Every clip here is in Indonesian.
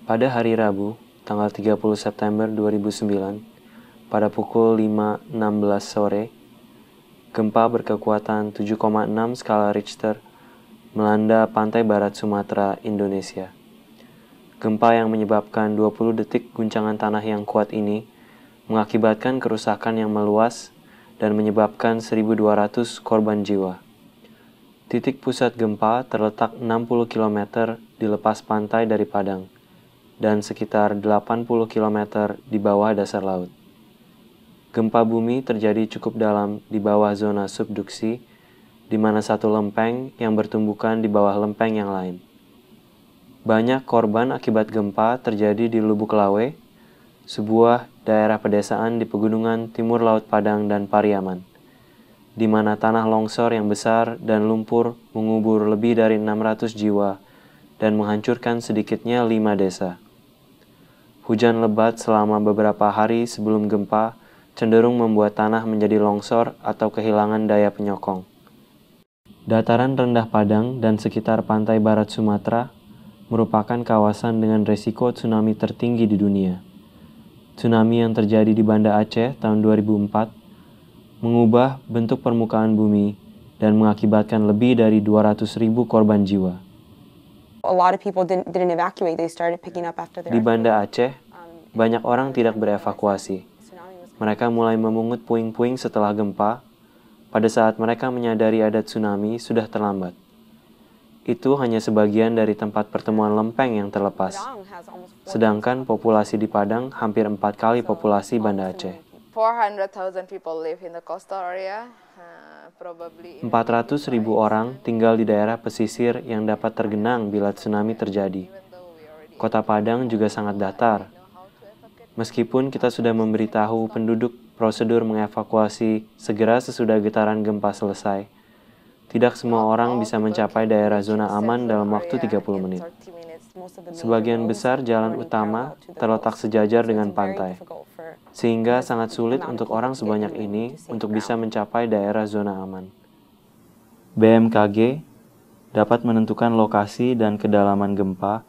Pada hari Rabu, tanggal 30 September 2009, pada pukul 5.16 sore, gempa berkekuatan 7,6 skala Richter melanda pantai barat Sumatera, Indonesia. Gempa yang menyebabkan 20 detik guncangan tanah yang kuat ini mengakibatkan kerusakan yang meluas dan menyebabkan 1.200 korban jiwa. Titik pusat gempa terletak 60 km di lepas pantai dari Padang dan sekitar 80 km di bawah dasar laut. Gempa bumi terjadi cukup dalam di bawah zona subduksi, di mana satu lempeng yang bertumbukan di bawah lempeng yang lain. Banyak korban akibat gempa terjadi di Lubuk Lawe, sebuah daerah pedesaan di pegunungan timur Laut Padang dan Pariaman, di mana tanah longsor yang besar dan lumpur mengubur lebih dari 600 jiwa dan menghancurkan sedikitnya 5 desa. Hujan lebat selama beberapa hari sebelum gempa cenderung membuat tanah menjadi longsor atau kehilangan daya penyokong. Dataran rendah Padang dan sekitar pantai barat Sumatera merupakan kawasan dengan resiko tsunami tertinggi di dunia. Tsunami yang terjadi di Banda Aceh tahun 2004 mengubah bentuk permukaan bumi dan mengakibatkan lebih dari 200.000 korban jiwa. Di Banda Aceh, banyak orang tidak berevakuasi. Mereka mulai memungut puing-puing setelah gempa. Pada saat mereka menyadari ada tsunami, sudah terlambat. Itu hanya sebagian dari tempat pertemuan lempeng yang terlepas. Sedangkan populasi di Padang hampir 4 kali populasi Banda Aceh. 400.000 orang tinggal di daerah pesisir yang dapat tergenang bila tsunami terjadi. Kota Padang juga sangat datar. Meskipun kita sudah memberitahu penduduk prosedur mengevakuasi segera sesudah getaran gempa selesai, tidak semua orang bisa mencapai daerah zona aman dalam waktu 30 menit. Sebagian besar jalan utama terletak sejajar dengan pantai, sehingga sangat sulit untuk orang sebanyak ini untuk bisa mencapai daerah zona aman. BMKG dapat menentukan lokasi dan kedalaman gempa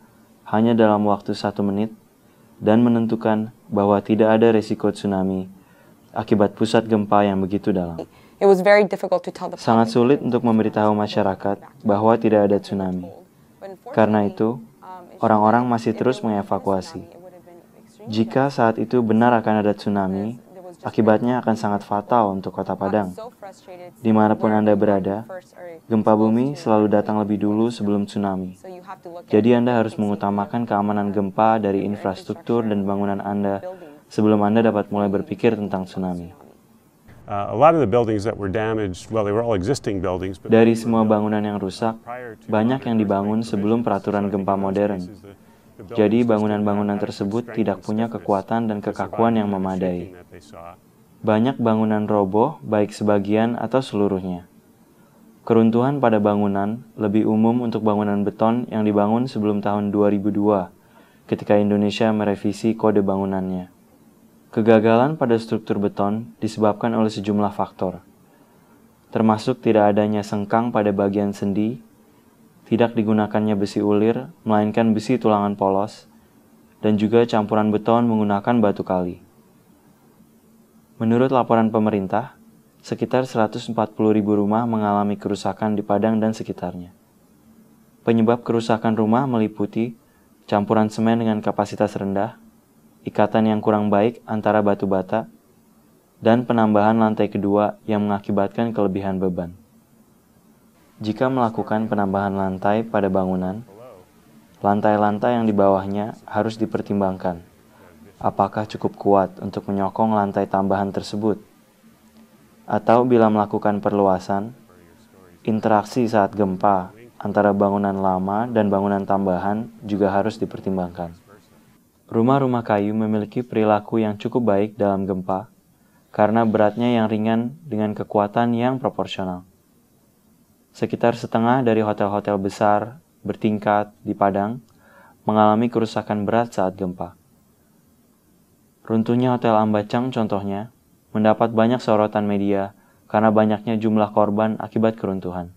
hanya dalam waktu 1 menit dan menentukan bahwa tidak ada risiko tsunami akibat pusat gempa yang begitu dalam. Sangat sulit untuk memberitahu masyarakat bahwa tidak ada tsunami. Karena itu, orang-orang masih terus mengevakuasi. Jika saat itu benar akan ada tsunami, akibatnya akan sangat fatal untuk Kota Padang. Dimanapun Anda berada, gempa bumi selalu datang lebih dulu sebelum tsunami. Jadi Anda harus mengutamakan keamanan gempa dari infrastruktur dan bangunan Anda sebelum Anda dapat mulai berpikir tentang tsunami. Dari semua bangunan yang rusak, banyak yang dibangun sebelum peraturan gempa modern. Jadi bangunan-bangunan tersebut tidak punya kekuatan dan kekakuan yang memadai. Banyak bangunan roboh, baik sebagian atau seluruhnya. Keruntuhan pada bangunan lebih umum untuk bangunan beton yang dibangun sebelum tahun 2002, ketika Indonesia merevisi kode bangunannya. Kegagalan pada struktur beton disebabkan oleh sejumlah faktor, termasuk tidak adanya sengkang pada bagian sendi, tidak digunakannya besi ulir, melainkan besi tulangan polos, dan juga campuran beton menggunakan batu kali. Menurut laporan pemerintah, sekitar 140.000 rumah mengalami kerusakan di Padang dan sekitarnya. Penyebab kerusakan rumah meliputi campuran semen dengan kapasitas rendah, ikatan yang kurang baik antara batu bata, dan penambahan lantai kedua yang mengakibatkan kelebihan beban. Jika melakukan penambahan lantai pada bangunan, lantai-lantai yang di bawahnya harus dipertimbangkan. Apakah cukup kuat untuk menyokong lantai tambahan tersebut? Atau bila melakukan perluasan, interaksi saat gempa antara bangunan lama dan bangunan tambahan juga harus dipertimbangkan. Rumah-rumah kayu memiliki perilaku yang cukup baik dalam gempa karena beratnya yang ringan dengan kekuatan yang proporsional. Sekitar setengah dari hotel-hotel besar bertingkat di Padang mengalami kerusakan berat saat gempa. Runtuhnya Hotel Ambacang contohnya mendapat banyak sorotan media karena banyaknya jumlah korban akibat keruntuhan.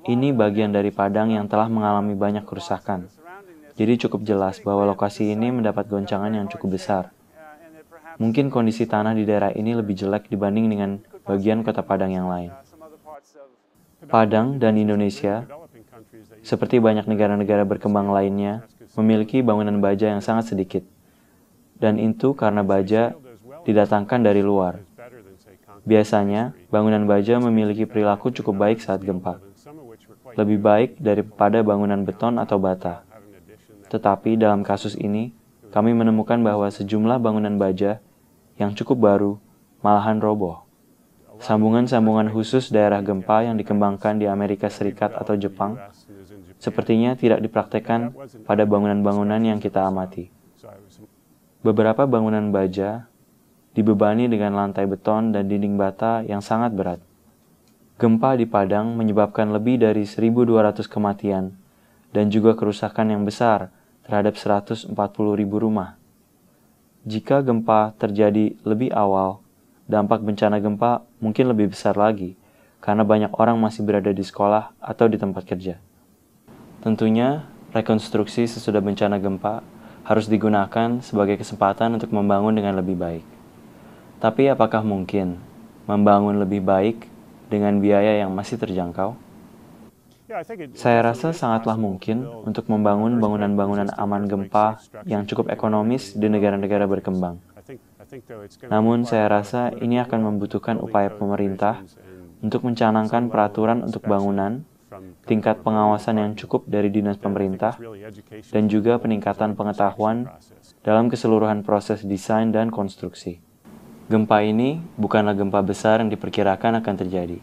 Ini bagian dari Padang yang telah mengalami banyak kerusakan. Jadi cukup jelas bahwa lokasi ini mendapat goncangan yang cukup besar. Mungkin kondisi tanah di daerah ini lebih jelek dibanding dengan bagian kota Padang yang lain. Padang dan Indonesia, seperti banyak negara-negara berkembang lainnya, memiliki bangunan baja yang sangat sedikit. Dan itu karena baja didatangkan dari luar. Biasanya, bangunan baja memiliki perilaku cukup baik saat gempa. Lebih baik daripada bangunan beton atau bata. Tetapi dalam kasus ini, kami menemukan bahwa sejumlah bangunan baja yang cukup baru malahan roboh. Sambungan-sambungan khusus daerah gempa yang dikembangkan di Amerika Serikat atau Jepang sepertinya tidak dipraktekkan pada bangunan-bangunan yang kita amati. Beberapa bangunan baja dibebani dengan lantai beton dan dinding bata yang sangat berat. Gempa di Padang menyebabkan lebih dari 1.200 kematian dan juga kerusakan yang besar terhadap 140.000 rumah. Jika gempa terjadi lebih awal, dampak bencana gempa mungkin lebih besar lagi karena banyak orang masih berada di sekolah atau di tempat kerja. Tentunya, rekonstruksi sesudah bencana gempa harus digunakan sebagai kesempatan untuk membangun dengan lebih baik. Tapi apakah mungkin membangun lebih baik dengan biaya yang masih terjangkau? Saya rasa sangatlah mungkin untuk membangun bangunan-bangunan aman gempa yang cukup ekonomis di negara-negara berkembang. Namun saya rasa ini akan membutuhkan upaya pemerintah untuk mencanangkan peraturan untuk bangunan, tingkat pengawasan yang cukup dari dinas pemerintah, dan juga peningkatan pengetahuan dalam keseluruhan proses desain dan konstruksi. Gempa ini bukanlah gempa besar yang diperkirakan akan terjadi.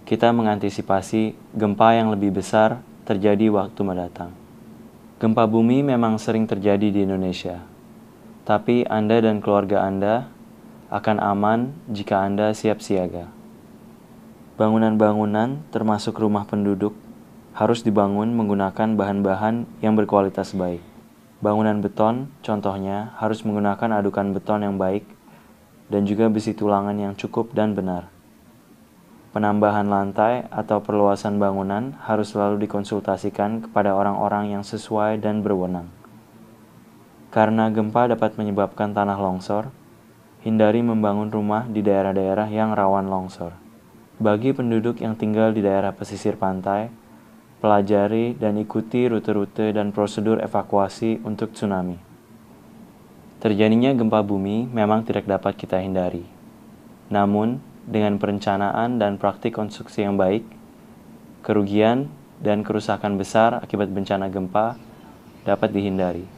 Kita mengantisipasi gempa yang lebih besar terjadi waktu mendatang. Gempa bumi memang sering terjadi di Indonesia, tapi Anda dan keluarga Anda akan aman jika Anda siap siaga. Bangunan-bangunan, termasuk rumah penduduk, harus dibangun menggunakan bahan-bahan yang berkualitas baik. Bangunan beton, contohnya, harus menggunakan adukan beton yang baik dan juga besi tulangan yang cukup dan benar. Penambahan lantai atau perluasan bangunan harus selalu dikonsultasikan kepada orang-orang yang sesuai dan berwenang. Karena gempa dapat menyebabkan tanah longsor, hindari membangun rumah di daerah-daerah yang rawan longsor. Bagi penduduk yang tinggal di daerah pesisir pantai, pelajari dan ikuti rute-rute dan prosedur evakuasi untuk tsunami. Terjadinya gempa bumi memang tidak dapat kita hindari. Namun, dengan perencanaan dan praktik konstruksi yang baik, kerugian dan kerusakan besar akibat bencana gempa dapat dihindari.